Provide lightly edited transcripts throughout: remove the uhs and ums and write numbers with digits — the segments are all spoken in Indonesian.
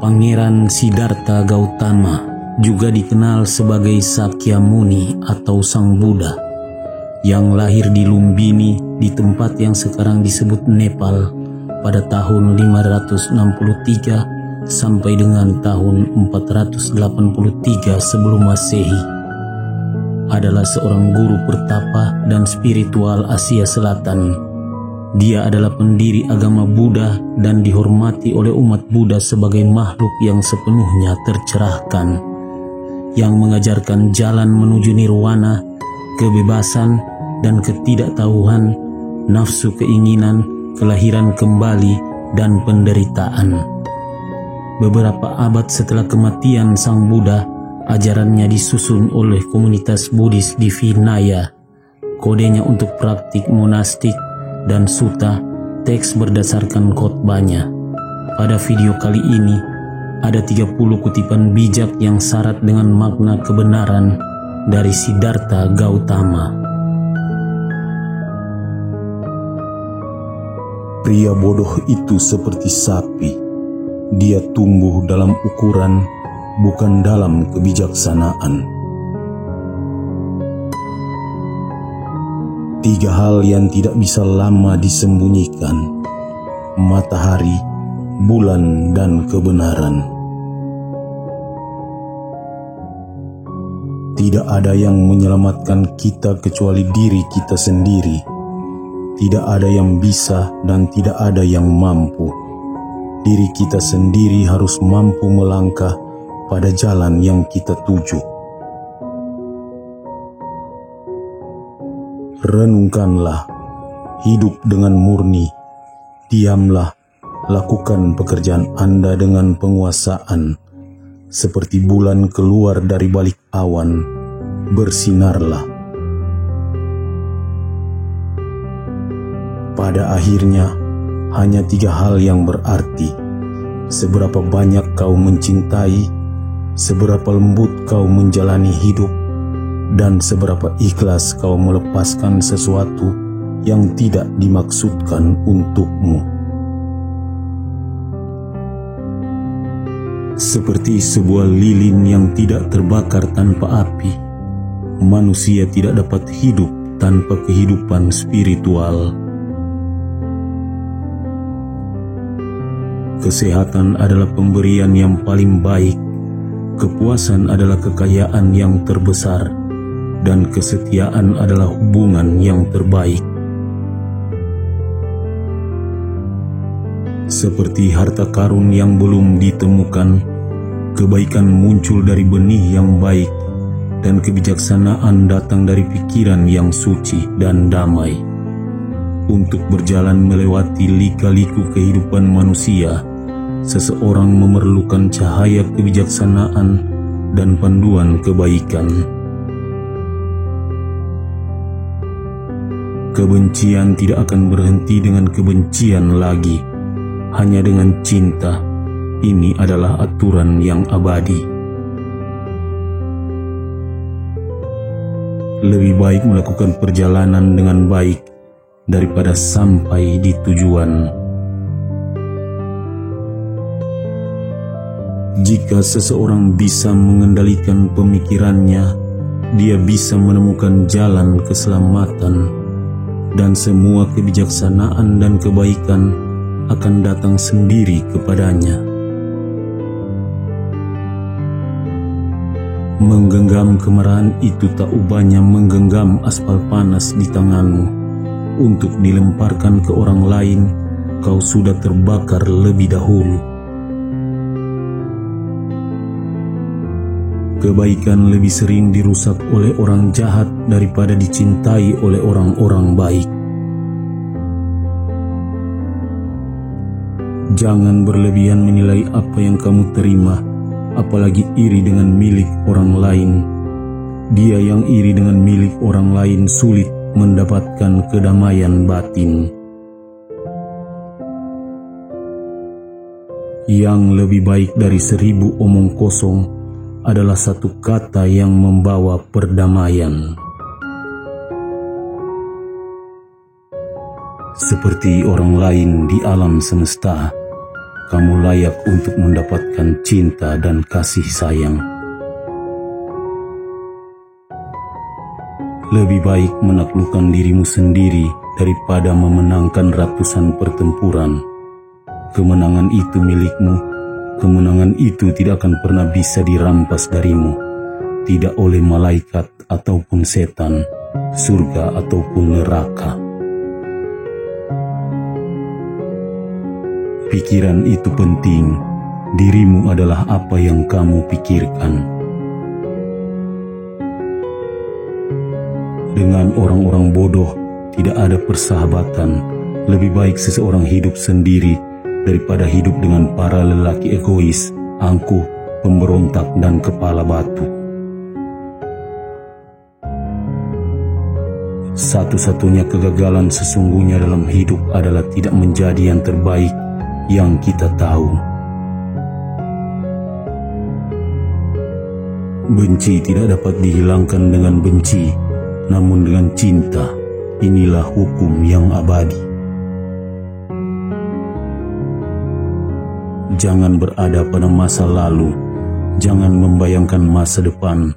Pangeran Siddhartha Gautama, juga dikenal sebagai Sakyamuni atau Sang Buddha, yang lahir di Lumbini di tempat yang sekarang disebut Nepal pada tahun 563 sampai dengan tahun 483 sebelum Masehi, adalah seorang guru pertapa dan spiritual Asia Selatan. Dia adalah pendiri agama Buddha dan dihormati oleh umat Buddha sebagai makhluk yang sepenuhnya tercerahkan, yang mengajarkan jalan menuju nirwana, kebebasan dan ketidaktahuan, nafsu keinginan, kelahiran kembali, dan penderitaan. Beberapa abad setelah kematian Sang Buddha, ajarannya disusun oleh komunitas Buddhis di Vinaya. Kodenya untuk praktik monastik dan sutta, teks berdasarkan khotbahnya. Pada video kali ini, ada 30 kutipan bijak yang syarat dengan makna kebenaran dari Siddhartha Gautama. Pria bodoh itu seperti sapi. Dia tumbuh dalam ukuran, bukan dalam kebijaksanaan. 3 hal yang tidak bisa lama disembunyikan: matahari, bulan, dan kebenaran. Tidak ada yang menyelamatkan kita kecuali diri kita sendiri. Tidak ada yang bisa dan tidak ada yang mampu. Diri kita sendiri harus mampu melangkah pada jalan yang kita tuju. Renungkanlah, hidup dengan murni, diamlah, lakukan pekerjaan Anda dengan penguasaan. Seperti bulan keluar dari balik awan, bersinarlah. Pada akhirnya, hanya 3 hal yang berarti: seberapa banyak kau mencintai, seberapa lembut kau menjalani hidup, dan seberapa ikhlas kau melepaskan sesuatu yang tidak dimaksudkan untukmu. Seperti sebuah lilin yang tidak terbakar tanpa api, manusia tidak dapat hidup tanpa kehidupan spiritual. Kesehatan adalah pemberian yang paling baik, kepuasan adalah kekayaan yang terbesar, dan kesetiaan adalah hubungan yang terbaik. Seperti harta karun yang belum ditemukan, kebaikan muncul dari benih yang baik, dan kebijaksanaan datang dari pikiran yang suci dan damai. Untuk berjalan melewati lika-liku kehidupan manusia, seseorang memerlukan cahaya kebijaksanaan dan panduan kebaikan. Kebencian tidak akan berhenti dengan kebencian lagi, hanya dengan cinta. Ini adalah aturan yang abadi. Lebih baik melakukan perjalanan dengan baik daripada sampai di tujuan. Jika seseorang bisa mengendalikan pemikirannya, dia bisa menemukan jalan keselamatan, dan semua kebijaksanaan dan kebaikan akan datang sendiri kepadanya. Menggenggam kemarahan itu tak ubahnya menggenggam aspal panas di tanganmu. Untuk dilemparkan ke orang lain, kau sudah terbakar lebih dahulu. Kebaikan lebih sering dirusak oleh orang jahat daripada dicintai oleh orang-orang baik. Jangan berlebihan menilai apa yang kamu terima, apalagi iri dengan milik orang lain. Dia yang iri dengan milik orang lain sulit mendapatkan kedamaian batin. Yang lebih baik dari 1000 omong kosong adalah satu kata yang membawa perdamaian. Seperti orang lain di alam semesta, kamu layak untuk mendapatkan cinta dan kasih sayang. Lebih baik menaklukkan dirimu sendiri daripada memenangkan ratusan pertempuran. Kemenangan itu milikmu, kemenangan itu tidak akan pernah bisa dirampas darimu, tidak oleh malaikat ataupun setan, surga ataupun neraka. Pikiran itu penting. Dirimu adalah apa yang kamu pikirkan. Dengan orang-orang bodoh tidak ada persahabatan. Lebih baik seseorang hidup sendiri daripada hidup dengan para lelaki egois, angkuh, pemberontak, dan kepala batu. Satu-satunya kegagalan sesungguhnya dalam hidup adalah tidak menjadi yang terbaik yang kita tahu. Benci tidak dapat dihilangkan dengan benci, namun dengan cinta. Inilah hukum yang abadi. Jangan berada pada masa lalu, jangan membayangkan masa depan.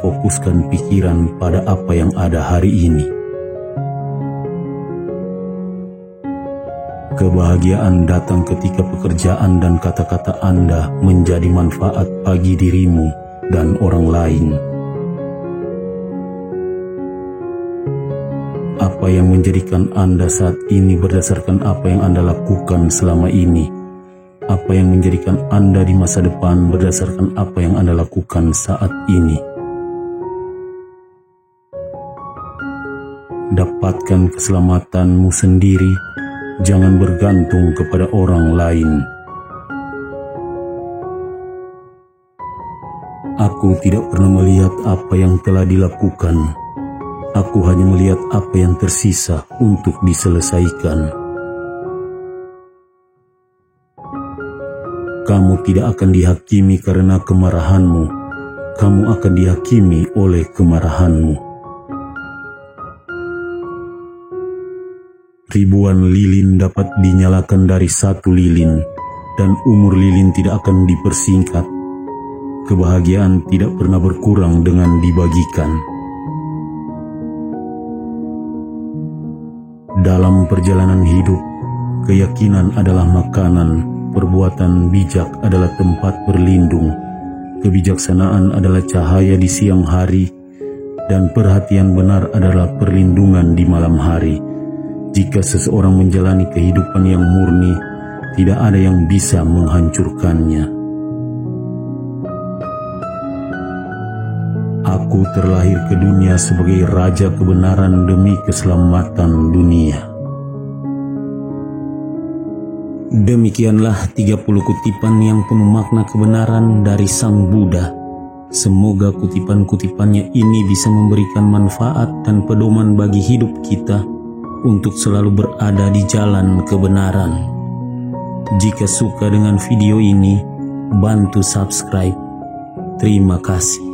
Fokuskan pikiran pada apa yang ada hari ini. Kebahagiaan datang ketika pekerjaan dan kata-kata Anda menjadi manfaat bagi dirimu dan orang lain. Apa yang menjadikan Anda saat ini berdasarkan apa yang Anda lakukan selama ini. Apa yang menjadikan Anda di masa depan berdasarkan apa yang Anda lakukan saat ini. Dapatkan keselamatanmu sendiri. Jangan bergantung kepada orang lain. Aku tidak pernah melihat apa yang telah dilakukan. Aku hanya melihat apa yang tersisa untuk diselesaikan. Kamu tidak akan dihakimi karena kemarahanmu. Kamu akan dihakimi oleh kemarahanmu. Ribuan lilin dapat dinyalakan dari satu lilin, dan umur lilin tidak akan dipersingkat. Kebahagiaan tidak pernah berkurang dengan dibagikan. Dalam perjalanan hidup, keyakinan adalah makanan, perbuatan bijak adalah tempat berlindung, kebijaksanaan adalah cahaya di siang hari, dan perhatian benar adalah perlindungan di malam hari. Jika seseorang menjalani kehidupan yang murni, tidak ada yang bisa menghancurkannya. Aku terlahir ke dunia sebagai raja kebenaran demi keselamatan dunia. Demikianlah 30 kutipan yang penuh makna kebenaran dari Sang Buddha. Semoga kutipan-kutipannya ini bisa memberikan manfaat dan pedoman bagi hidup kita untuk selalu berada di jalan kebenaran. Jika suka dengan video ini, bantu subscribe. Terima kasih.